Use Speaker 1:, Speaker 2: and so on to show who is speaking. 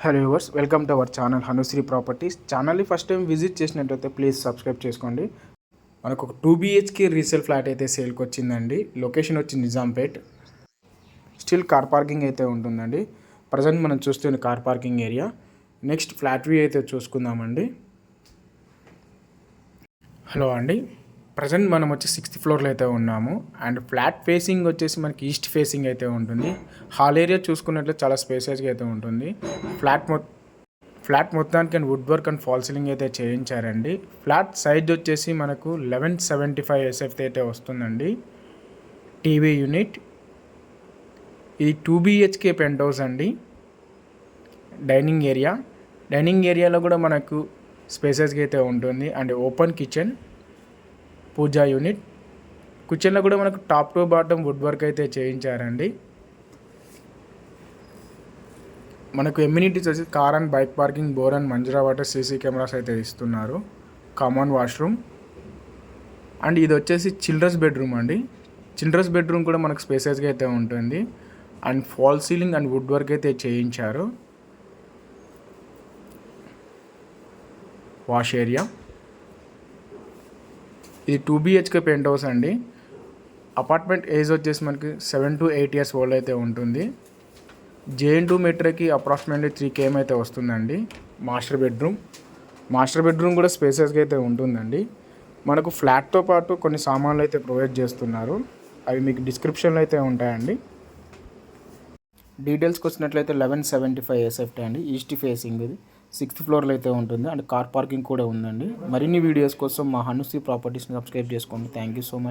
Speaker 1: Hello viewers, welcome to our channel Hanushri properties. ఛానల్ని first time visit చేసినట్టయితే please subscribe చేసుకోండి. మనకు ఒక 2 BHK రీసేల్ ఫ్లాట్ అయితే సేల్కి వచ్చిందండి. లొకేషన్ వచ్చి నిజాంపేట్. స్టిల్ కార్ పార్కింగ్ అయితే ఉంటుందండి. ప్రజెంట్ మనం చూస్తున్న car parking area. Next flat view అయితే చూసుకుందామండి. హలో అండి, ప్రజెంట్ మనం వచ్చి 6th ఫ్లోర్లో అయితే ఉన్నాము. అండ్ ఫ్లాట్ ఫేసింగ్ వచ్చేసి మనకి ఈస్ట్ ఫేసింగ్ అయితే ఉంటుంది. హాల్ ఏరియా చూసుకున్నట్లయితే చాలా స్పేసెస్గా అయితే ఉంటుంది. ఫ్లాట్ మొత్తానికి and wood work and false ceiling అయితే చేయించారండి. ఫ్లాట్ సైజ్ వచ్చేసి మనకు 1175 SF అయితే వస్తుందండి. TV unit. ఇది 2 BHK పెంట్ హౌస్ అండి. డైనింగ్ ఏరియాలో కూడా మనకు స్పేసెస్గా అయితే ఉంటుంది. And open kitchen, pooja unit. కిచెన్లో కూడా మనకు top to bottom wood work అయితే చేయించారండి. మనకు ఎమ్యూనిటీస్ వచ్చి car and bike parking, bore and Manjira water, CC cameras అయితే ఇస్తున్నారు. Common washroom. అండ్ ఇది వచ్చేసి చిల్డ్రన్స్ బెడ్రూమ్ అండి. చిల్డ్రన్స్ బెడ్రూమ్ కూడా మనకు స్పేసెస్గా అయితే ఉంటుంది. And false ceiling and wood work అయితే చేయించారు. Wash area. ఇది 2 BHK పెంట్ హౌస్ అండి. అపార్ట్మెంట్ ఏజ్ వచ్చేసి మనకి 7 to 8 years ఓల్డ్ అయితే ఉంటుంది. JN2 మెట్రోకి అప్రాక్సిమేట్లీ 3 km అయితే వస్తుందండి. మాస్టర్ బెడ్రూమ్ కూడా స్పేసెస్గా అయితే ఉంటుందండి. మనకు ఫ్లాట్తో పాటు కొన్ని సామాన్లు అయితే ప్రొవైడ్ చేస్తున్నారు. అవి మీకు డిస్క్రిప్షన్లో అయితే ఉంటాయండి. డీటెయిల్స్కి వచ్చినట్లయితే 1175 SF అండి. ఈస్ట్ ఫేసింగ్ ఇది 6th ఫ్లోర్లో అయితే ఉంటుంది. అండ్ కార్ పార్కింగ్ కూడా ఉందండి. మరిన్ని వీడియోస్ కోసం మా హనుశ్రీ ప్రాపర్టీస్ని సబ్స్క్రైబ్ చేసుకోండి. Thank you so much.